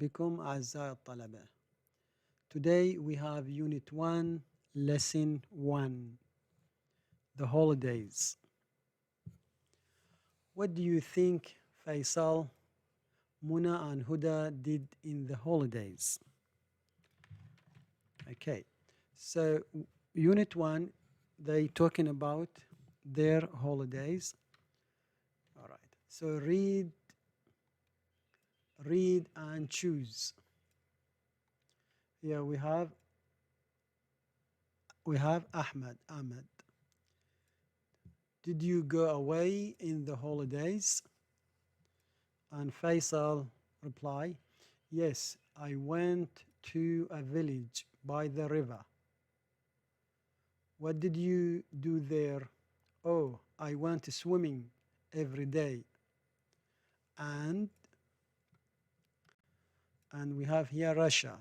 بكم أعزائي الطلبة. Today we have Unit 1, Lesson 1, The Holidays. What do you think Faisal, Muna and Huda did in the holidays? Okay, so Unit 1, they talking about their holidays. All right, so read and choose. Here we have Ahmed. Did you go away in the holidays? And Faisal reply, yes, I went to a village by the river. What did you do there? Oh, I went swimming every day. And we have here Russia.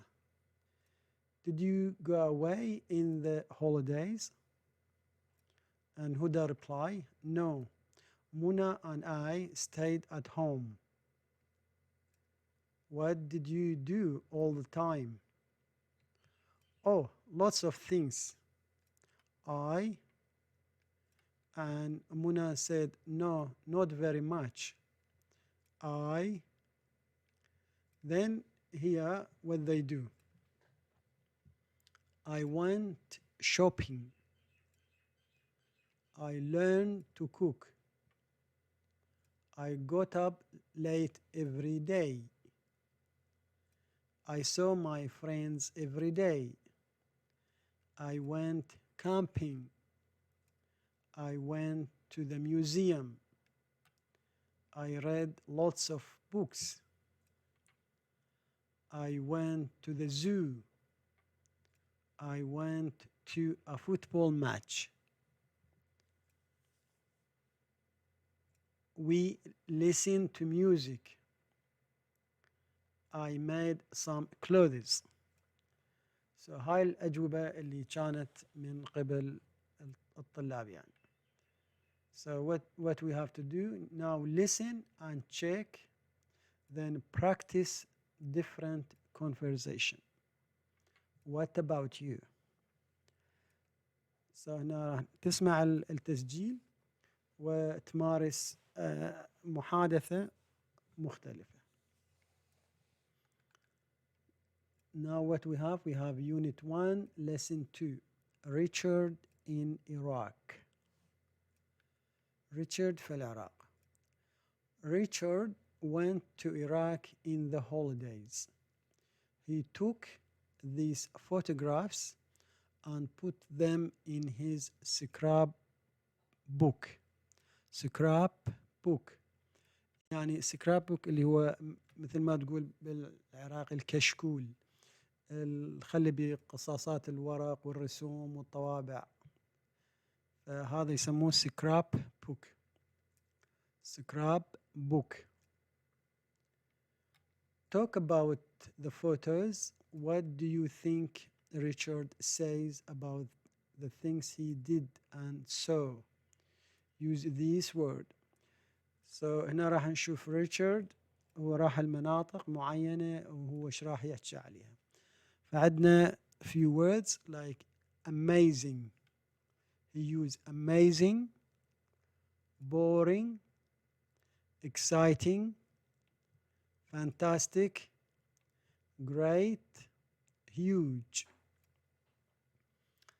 Did you go away in the holidays? And Huda reply, no, Muna and I stayed at home. What did you do all the time? Oh, lots of things. And Muna said, no, not very much. Then here what they do. I went shopping. I learned to cook. I got up late every day. I saw my friends every day. I went camping. I went to the museum. I read lots of books. I went to the zoo. I went to a football match. We listened to music. I made some clothes. So هاي الأجوبة اللي كانت من قبل الطلاب يعني. So what we have to do now, listen and check, then practice different conversation. What about you? So هنا راح تسمع التسجيل وتمارس محادثة مختلفة. Now what we have Unit 1, Lesson 2, Richard in Iraq. Richard في العراق. Richard went to Iraq in the holidays. He took these photographs and put them in his scrapbook. يعني scrapbook اللي هو مثل ما تقول بالعراقي الكشكول، الخلي بقصاصات الورق والرسوم والطوابع، هذا يسموه scrapbook. Talk about the photos. What do you think Richard says about the things he did and saw? Use this word. So هنا راح نشوف ريتشارد هو راح المناطق معينة وهو ايش راح يحكي عليها. فعندنا few words like amazing. He used amazing, boring, exciting, fantastic, great, huge.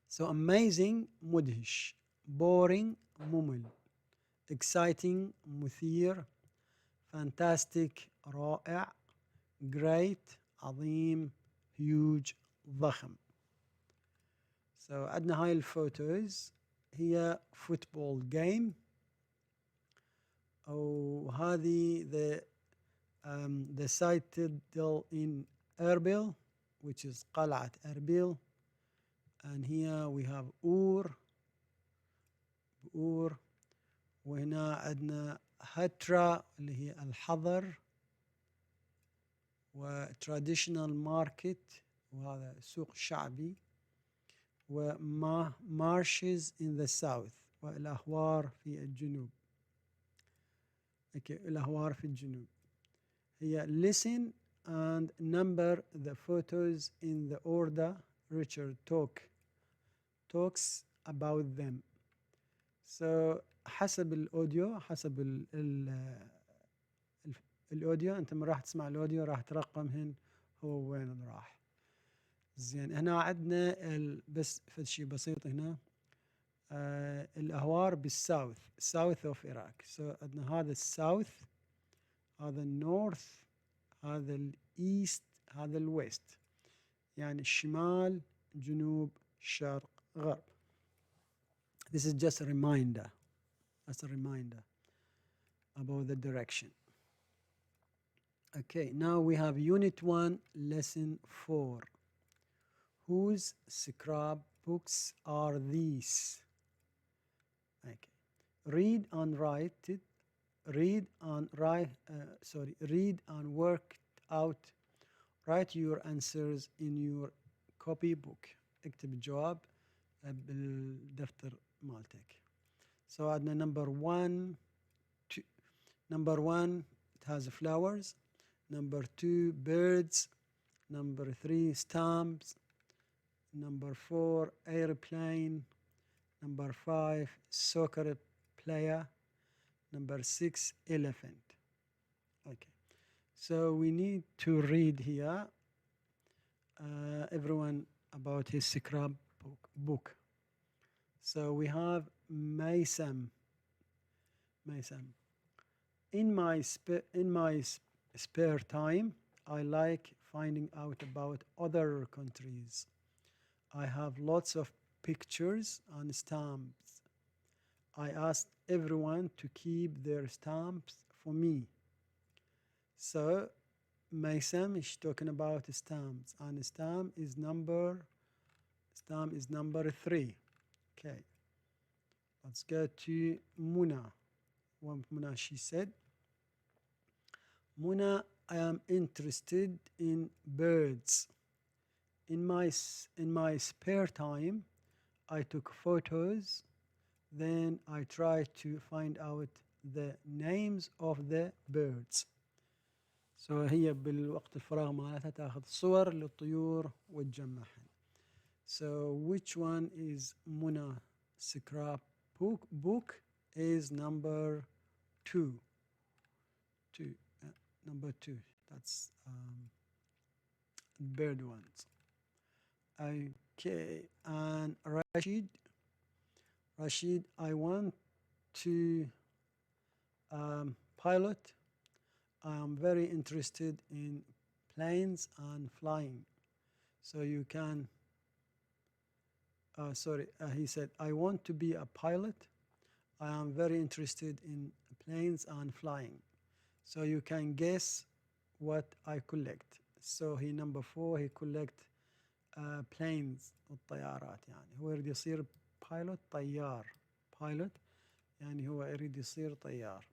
So amazing مدهش, boring ممل, exciting مثير, fantastic رائع, great عظيم, huge ضخم. So عندنا هاي الفوتوز هي football game, وهذه the citadel in Erbil, which is قلعة أربيل. And here we have أور, وهنا عندنا هترا اللي هي الحظر، traditional market وهذا سوق شعبي، marshes in the south والأهوار في الجنوب. الأهوار في الجنوب. هي listen and number the photos in the order Richard talks about them. So حسب الأوديو، حسب الأوديو، أنت من راح تسمع الأوديو راح ترقمهن هو وين راح. زين هنا عندنا بس فد شيء بسيط هنا. الأهوار بالساوث، south of Iraq. So عندنا هذا الساوث، هذا النورث، هذا الإيست، هذا الويست، يعني الشمال، جنوب، شرق، غرب. This is just a reminder. That's a reminder about the direction. Okay, now we have Unit 1, Lesson 4. Whose scrapbooks are these? Okay. Read and write it. Read and work out. Write your answers in your copybook. اكتب الجواب بالدفتر مالتك. So عندنا number 1, it has flowers. Number 2, birds. Number 3, stamps. Number 4, airplane. Number 5, soccer player. Number 6, elephant. Okay, so we need to read here everyone about his scrapbook. So we have Maysam. In my spare time, I like finding out about other countries. I have lots of pictures and stamps. I asked everyone to keep their stamps for me. So Maysam is talking about stamps, and stamp is number 3. Okay, let's go to Muna. What Muna she said. Muna, I am interested in birds. In my spare time, I took photos. Then I tried to find out the names of the birds. So هي بالوقت الفراغ مالتها تاخذ صور للطيور وتجمعهن. So which one is Muna scrapbook is number 2. Number 2. That's bird ones. Okay, and Rashid, I want to pilot. I am very interested in planes and flying. So you can, he said, I want to be a pilot. I am very interested in planes and flying. So you can guess what I collect. So he number 4, he collect planes الطيارات. يعني هو يريد يصير pilot طيار. pilot يعني هو يريد يصير طيار.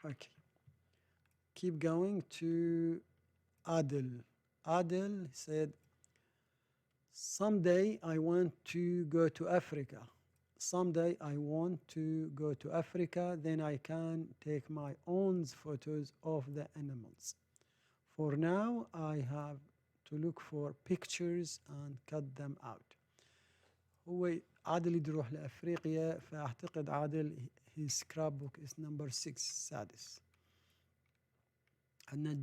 Okay. Keep going to Adil. Adil said, someday I want to go to Africa. Someday I want to go to Africa, then I can take my own photos of the animals. For now, I have to look for pictures and cut them out. هو عادل يريد يروح لأفريقيا، فأعتقد عادل his scrapbook is number 6 سادس. عندنا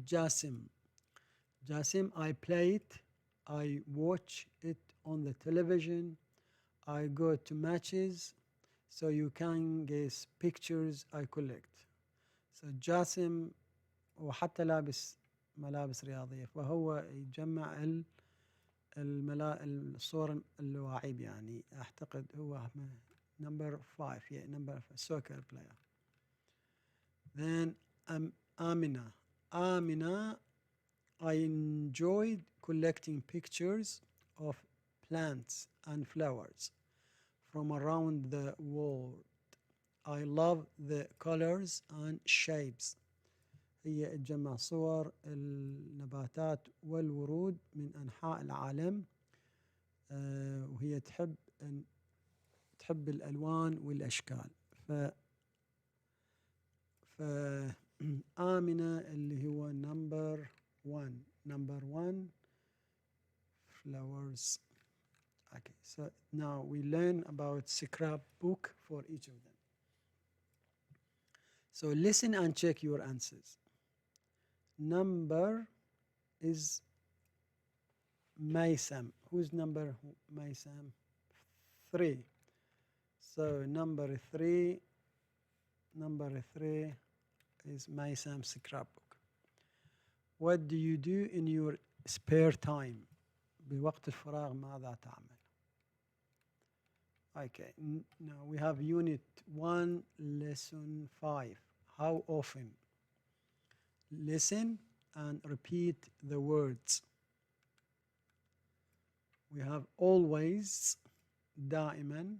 جاسم I play it, I watch it on the television, I go to matches, so you can guess pictures I collect. So جاسم وحتى لابس ملابس رياضية، فهو يجمع الصور اللواعيب، يعني أعتقد هو number 5, yeah, number 5, soccer player. Then Amina, I enjoyed collecting pictures of plants and flowers from around the world. I love the colors and shapes. هي تجمع صور النباتات والورود من أنحاء العالم، وهي تحب الألوان والأشكال. آمنة اللي هو number one flowers. Okay, so now we learn about scrapbook for each of them. So listen and check your answers. Number is Maysam. Whose number Maysam? 3. So number 3 is Maysam's scrapbook. What do you do in your spare time? بوقت الفراغ ماذا تعمل؟ Okay, now we have unit 1, lesson 5. How often? Listen and repeat the words. We have always، دائما.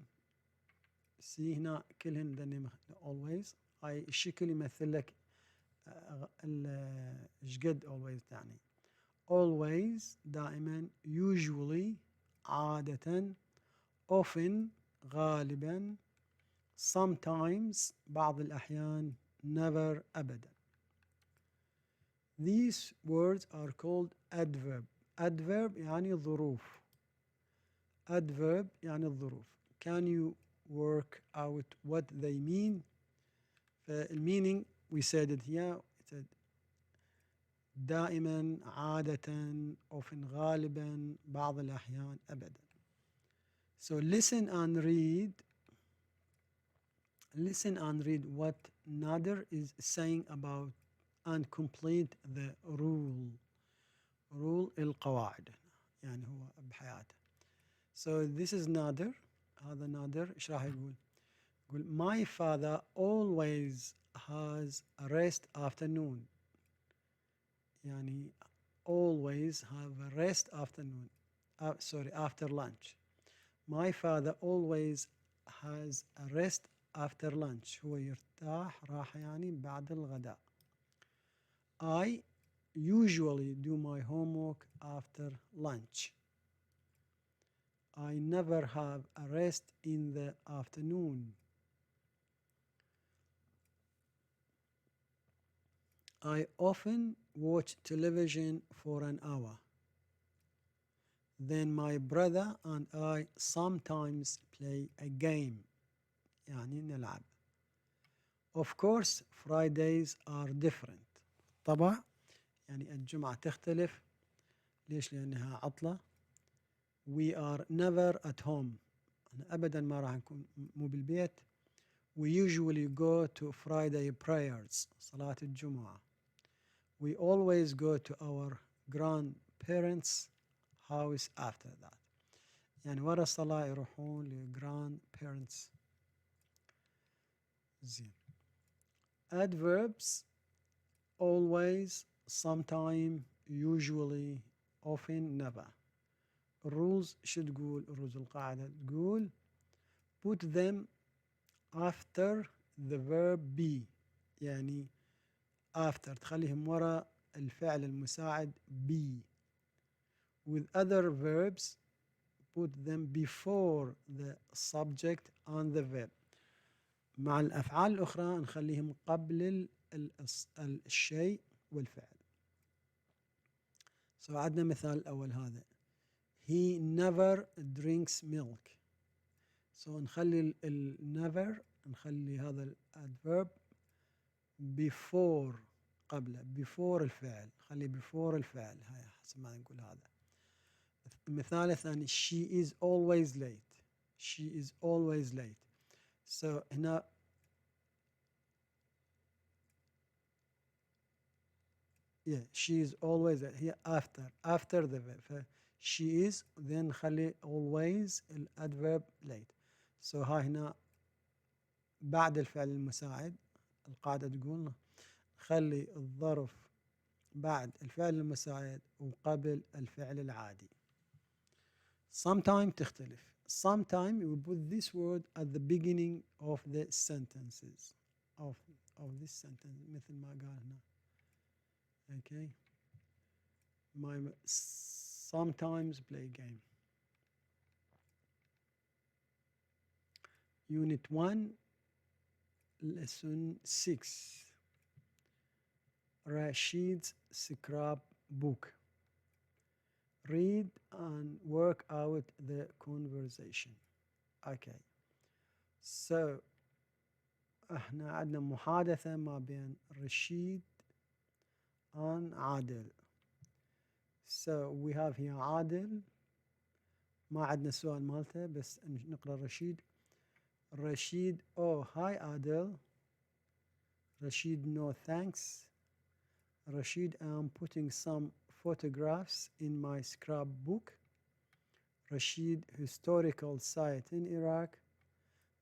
See هنا كلهن دني always. هاي الشكل يمثل لك ايش قد always تعني. Always دائما، usually عادة، often غالبا، sometimes بعض الأحيان، never أبدا. These words are called adverb. Adverb يعني ظروف. Adverb يعني الظروف. Can you work out what they mean? meaning we said it here. It said دائما، عادة، often غالبا، بعض الأحيان، أبدا. So listen and read what Nader is saying about and complete the rule القواعد يعني هو بحياته. So this is Nader. هذا نادر. ايش راح يقول؟ يقول my father always has a rest afternoon. يعني always have a rest afternoon. After lunch. My father always has a rest after lunch. هو يرتاح راحة يعني بعد الغداء. I usually do my homework after lunch. I never have a rest in the afternoon. I often watch television for an hour. Then my brother and I sometimes play a game. يعني نلعب. Of course, Fridays are different. طبعا يعني الجمعة تختلف. ليش؟ لأنها عطلة. We are never at home. أنا أبدا ما راح نكون مو بالبيت. We usually go to Friday prayers. صلاة الجمعة. We always go to our grandparents' house after that. يعني ورا الصلاة يروحون ل grandparents. زين. Adverbs always, sometime, usually, often, never. Rules شو تقول؟ rules القاعدة تقول put them after the verb be. يعني after تخليهم ورا الفعل المساعد be. With other verbs put them before the subject and the verb. مع الأفعال الأخرى نخليهم قبل الشيء والفعل. So عندنا مثال الأول هذا. He never drinks milk. So نخلي never، نخلي هذا adverb before، قبله، before الفعل، خلي before الفعل. هاي حسب ما نقول هذا. المثال الثاني she is always late. She is always late. So هنا she is always late. هي after the verb. she is then خلي always الادverb late. So هاي هنا بعد الفعل المساعد. القاعدة تقول خلي الظرف بعد الفعل المساعد وقبل الفعل العادي. Sometime تختلف. Sometime you put this word at the beginning of the sentences of this sentence مثل ما قال هنا. Okay. Sometimes play game. Unit 1, Lesson 6. Rashid's scrapbook. Read and work out the conversation. Okay. So احنا عندنا محادثة ما بين رشيد and عادل. So we have here عادل. ما عندنا سؤال مالته بس نقرأ رشيد. Rashid, oh hi Adil. Rashid, no thanks. Rashid, I'm putting some photographs in my scrapbook. Rashid, historical site in Iraq.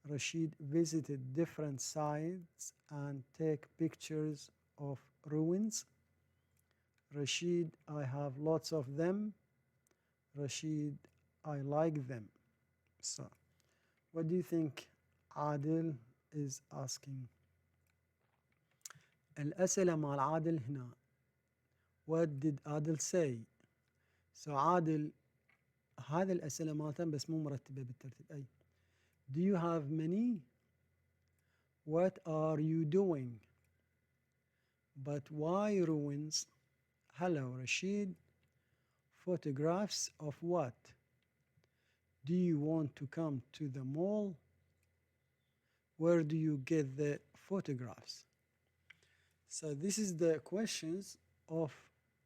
Rashid visited different sites and take pictures of ruins. Rashid, I have lots of them. Rashid, I like them. So, what do you think Adil is asking? الأسئلة مال عادل هنا. What did Adil say? So عادل هذه الأسئلة مالتهم بس مو مرتبة بالترتيب. أي Do you have many? What are you doing? But why ruins? Hello Rashid. Photographs of what? Do you want to come to the mall? Where do you get the photographs? So this is the questions of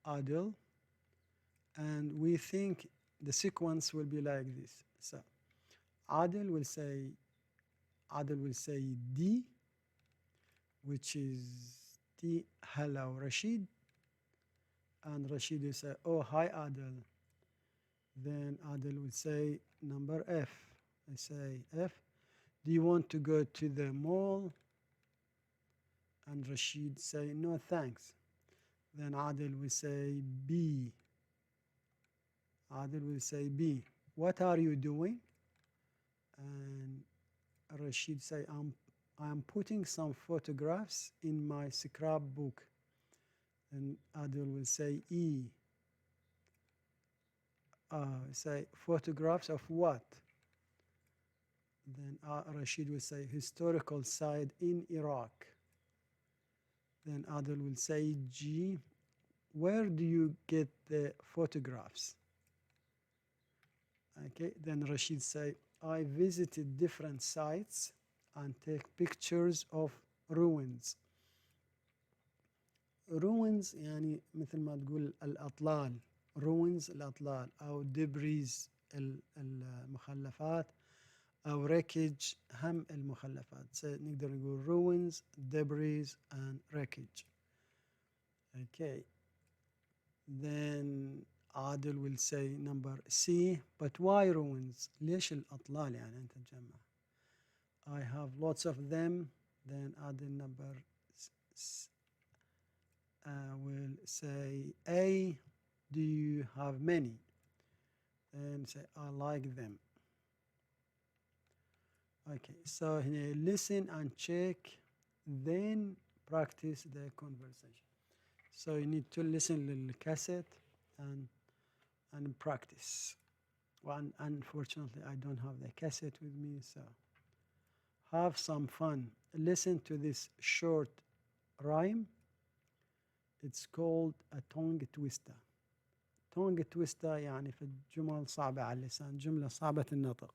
Adil, and we think the sequence will be like this. So Adil will say D, which is D, hello Rashid, and Rashid will say, oh hi Adil. Then Adil will say number F. I say F, do you want to go to the mall? And Rashid say no thanks. Then Adil will say B. Adil will say B. What are you doing? And Rashid say I'm putting some photographs in my scrapbook. And Adil will say E. Say photographs of what? Then Rashid will say historical site in Iraq. Then Adil will say G. Where do you get the photographs? Okay, then Rashid say, I visited different sites and take pictures of ruins. ruins يعني مثل ما تقول الأطلال. ruins الأطلال أو debris المخلفات أو wreckage هم المخلفات. نقدر نقول ruins, debris and wreckage. Okay. Then Adil will say number C, but why ruins? ليش الأطلال يعني أنت تجمع؟ I have lots of them. Then Adil number will say A, do you have many? And say I like them. Okay, so here listen and check, then practice the conversation. So you need to listen to the cassette and practice. Well, unfortunately, I don't have the cassette with me, so have some fun. Listen to this short rhyme. It's called a tongue twister. tongue twister يعني في الجمل صعبة على اللسان، جملة صعبة النطق.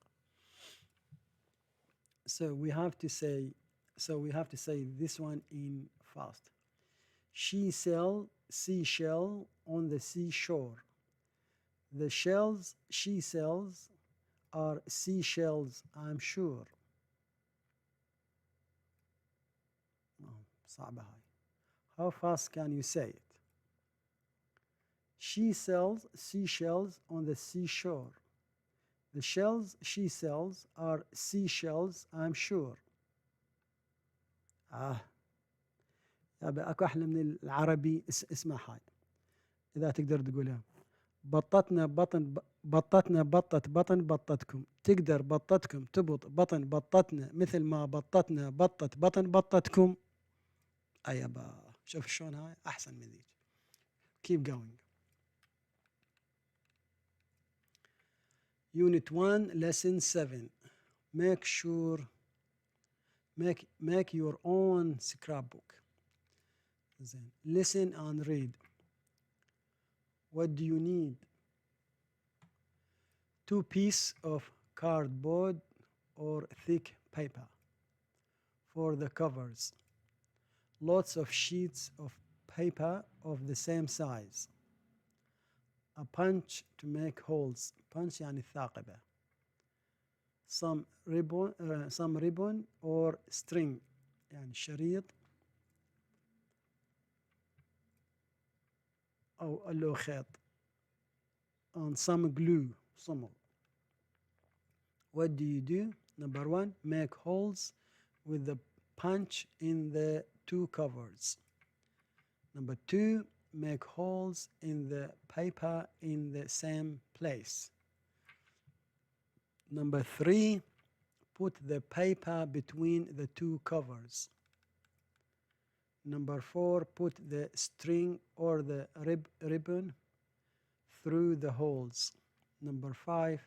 So we have to say this one in fast. She sells seashell on the seashore. The shells she sells are seashells, I'm sure. صعبة هاي. How fast can you say it? She sells seashells on the seashore. The shells she sells are seashells, I'm sure. يابا اكو احلى من العربي. اسمع هاي اذا تقدر تقولها. بطتنا بطت بطن بطتكم. تقدر بطتكم تبط بطن بطتنا مثل ما بطتنا بطت بطن بطتكم. يابا شوف شلون هاي احسن من ذيك. Keep going. Unit 1, Lesson 7. Make your own scrapbook. Then listen and read. What do you need? 2 pieces of cardboard or thick paper for the covers. Lots of sheets of paper of the same size. A punch to make holes. Punch يعني الثاقبة. Some ribbon or string يعني شريط أو له خيط. And some glue. صمغ. What do you do? Number 1, make holes with the punch in the 2 covers. Number 2, make holes in the paper in the same place. Number 3, put the paper between the 2 covers. Number 4, put the string or the ribbon through the holes. Number 5,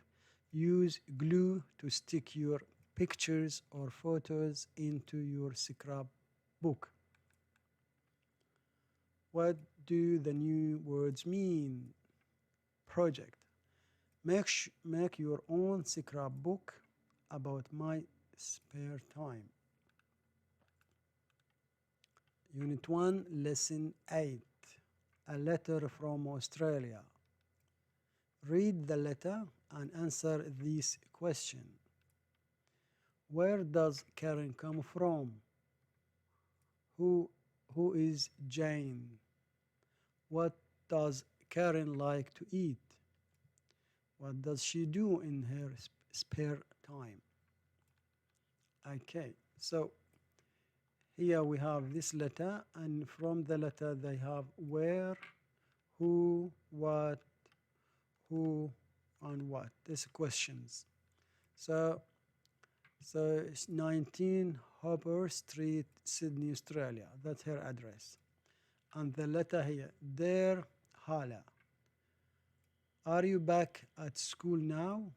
use glue to stick your pictures or photos into your scrapbook. What do the new words mean? Project. Make your own scrapbook about my spare time. Unit 1, Lesson 8. A letter from Australia. Read the letter and answer this question. Where does Karen come from? Who is Jane? What does Karen like to eat? What does she do in her spare time? Okay, so here we have this letter, and from the letter they have where, who, what, who, and what. These questions. So it's 19 Hopper Street, Sydney, Australia. That's her address. And the letter here, Dear Hala, are you back at school now?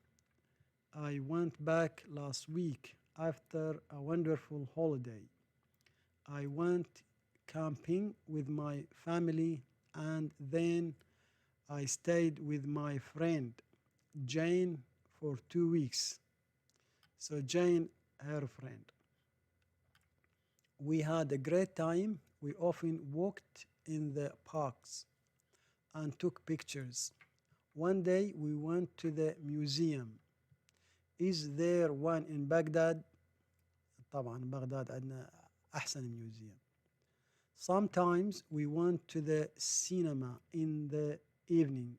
I went back last week after a wonderful holiday. I went camping with my family and then I stayed with my friend Jane for 2 weeks. So Jane, her friend. We had a great time. We often walked in the parks and took pictures. One day we went to the museum. Is there one in Baghdad? طبعا بغداد عندنا أحسن museum. Sometimes we went to the cinema in the evening.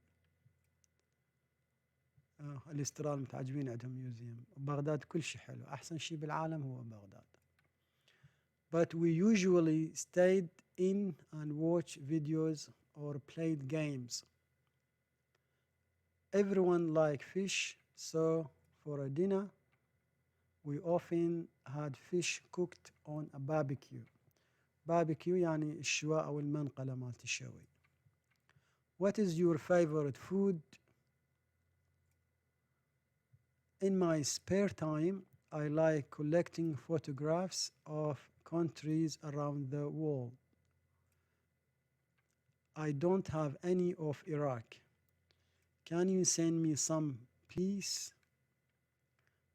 الاسترال متعجبين عندهم ميوزيوم. بغداد كل شيء حلو. أحسن شيء بالعالم هو بغداد. But we usually stayed in and watched videos or played games. Everyone liked fish, so for a dinner, we often had fish cooked on a barbecue. Barbecue يعني الشواء أو المنقلة مالت الشوي. What is your favorite food? In my spare time, I like collecting photographs of countries around the world. I don't have any of Iraq. Can you send me some, please?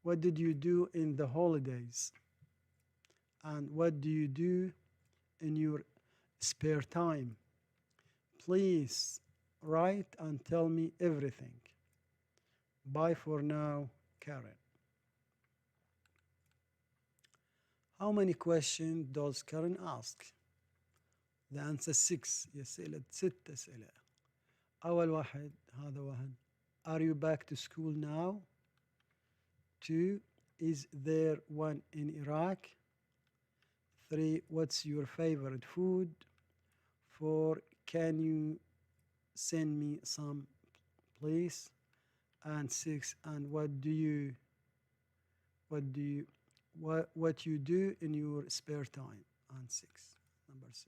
What did you do in the holidays? And what do you do in your spare time? Please write and tell me everything. Bye for now, Karen. How many questions does Karen ask? The answer 6. يسأل 6 أسئلة. أول واحد هذا واحد. Are you back to school now? 2. Is there one in Iraq? 3. What's your favorite food? 4. Can you send me some, please? And 6. And what you do in your spare time? And 6. Number 6.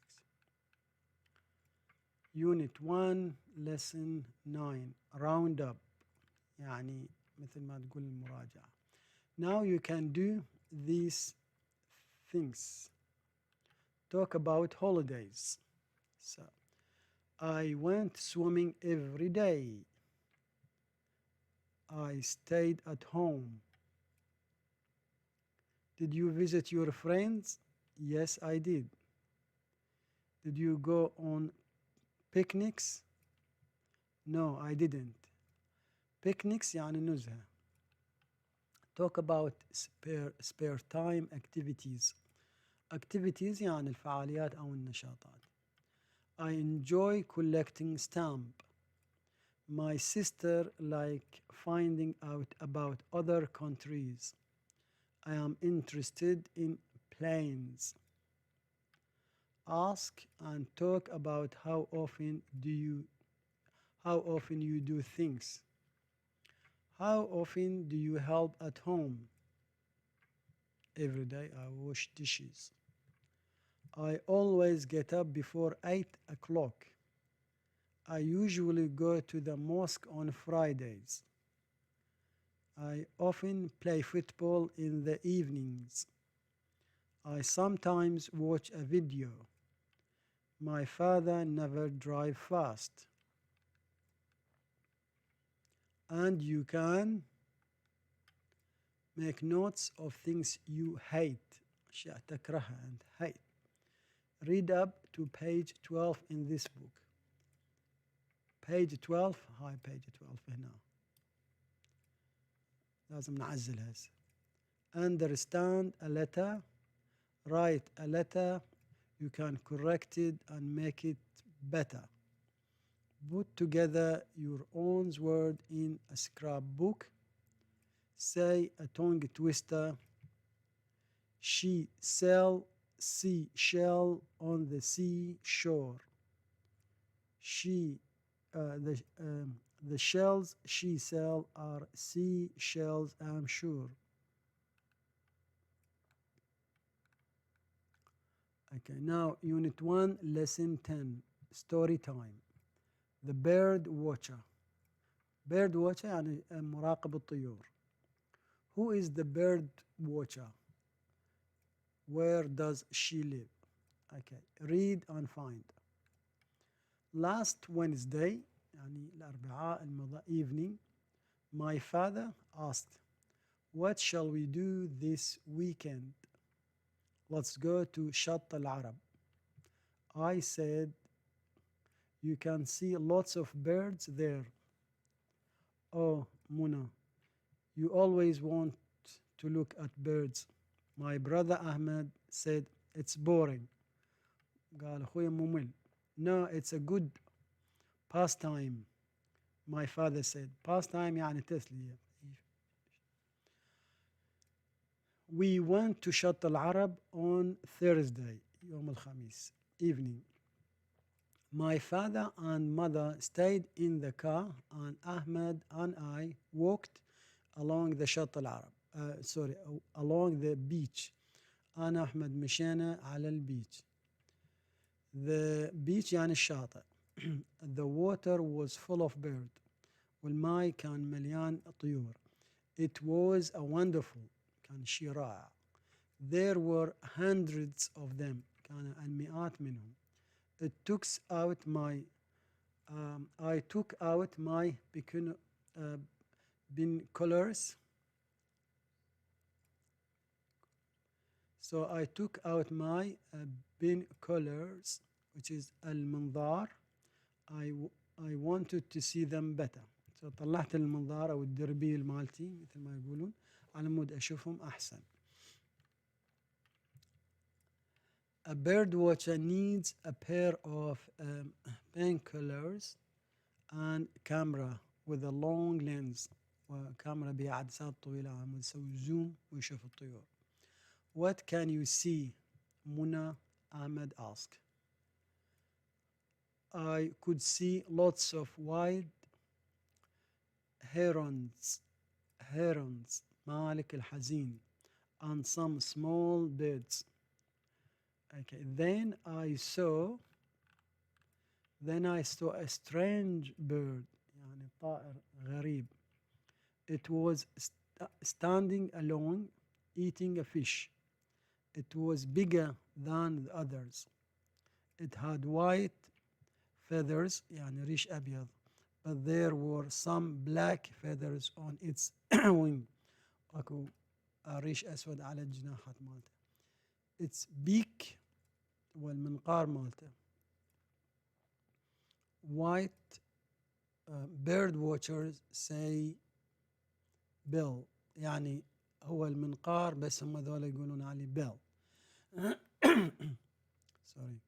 Unit 1 Lesson 9 Round up يعني مثل ما تقول المراجعة. Now you can do these things. Talk about holidays. So, I went swimming every day. I stayed at home. Did you visit your friends? Yes, I did. Did you go on picnics? No, I didn't. Picnics يعني نزهة. Talk about spare time activities. Activities يعني الفعاليات أو النشاطات. I enjoy collecting stamp. My sister like finding out about other countries. I am interested in planes. Ask and talk about how often you do things. How often do you help at home? Every day I wash dishes. I always get up before 8 o'clock. I usually go to the mosque on Fridays. I often play football in the evenings. I sometimes watch a video. My father never drives fast. And you can make notes of things you hate. أشياء تكرهها and hate. Read up to page 12 in this book. Page 12 هاي page 12 هنا. لازم نعزلها هسه. Understand a letter. Write a letter. You can correct it and make it better. Put together your own word in a scrapbook. Say a tongue twister. She sell seashell on the seashore. The shells she sell are seashells, I'm sure. Okay, now Unit 1, Lesson 10, Story Time. The Bird Watcher. Bird Watcher يعني مراقب الطيور. Who is the bird watcher? Where does she live? Okay, read and find. Last Wednesday, يعني الأربعاء الماضي evening, my father asked, what shall we do this weekend? Let's go to Shatt al-Arab. I said, you can see lots of birds there. Oh, Muna, you always want to look at birds. My brother Ahmed said, it's boring. قال أخوي ممل. No, it's a good pastime. My father said, pastime يعني تسلية. We went to Shatt al-Arab on Thursday, يوم الخميس, evening. My father and mother stayed in the car and Ahmed and I walked along the Shatt al-Arab. Along the beach. أنا أحمد مشينا على البيتش. The beach يعني الشاطئ. The water was full of birds. والماء كان مليان طيور. It was a wonderful. كان شيء رائع. There were hundreds of them. كان المئات منهم. I took out my binoculars. So I took out my binoculars, which is المنظار. I wanted to see them better. So طلعت المنظار أو الدربيل مالتي مثل ما يقولون على مود أشوفهم أحسن. A bird watcher needs a pair of binoculars and camera with a long lens. وكاميرا بها عدسات طويلة عم يسوي زوم ويشوف الطيور. What can you see? Muna Ahmed asked. I could see lots of white herons, مالك الحزين, and some small birds. Okay, then I saw Then I saw a strange bird, يعني طائر غريب. It was standing alone, eating a fish. It was bigger than the others. It had white feathers, يعني ريش أبيض. But there were some black feathers on its wing. أكو ريش أسود على الجناحات مالته. Its beak والمنقار مالته. White bird watchers say bill. يعني هو المنقار بس هم ذولا يقولون عليه bill. Sorry.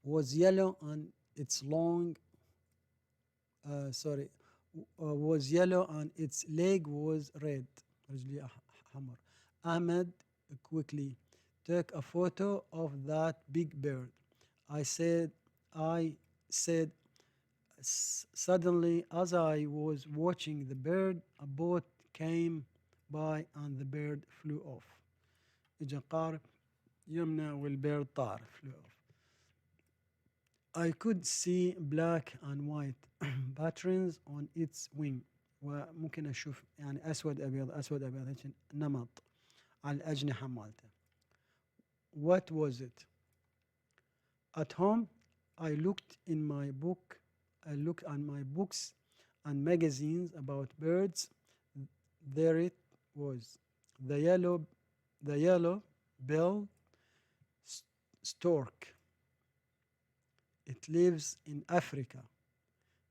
Was yellow and its long was yellow and its leg was red. رجلي حمر. Ahmed quickly took a photo of that big bird. I said, suddenly, as I was watching the bird, a boat came by and the bird flew off. إجا قارب يمنا والبيرد طار flew off. I could see black and white patterns on its wing. وممكن أشوف يعني أسود أبيض أسود أبيض هيك نمط على الأجنحة مالته. What was it? At home, I looked at my books and magazines about birds. There it was, the yellow-billed stork. It lives in Africa.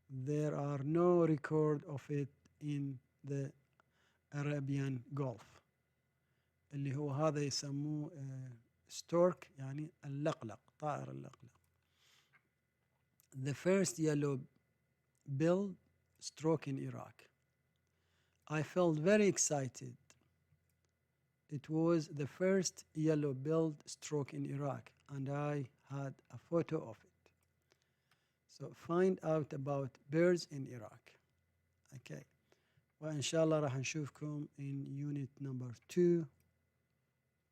There are no record of it in the Arabian Gulf. اللي هو هذا يسموه stork يعني اللقلق طائر اللقلق. The first yellow-billed stork in Iraq. I felt very excited. It was the first yellow-billed stork in Iraq and I had a photo of it. So find out about birds in Iraq. Okay. وإن شاء الله راح نشوفكم in unit number 2.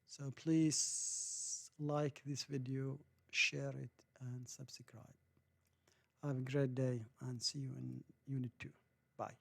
So please like this video, share it and subscribe. Have a great day and see you in unit 2. Bye.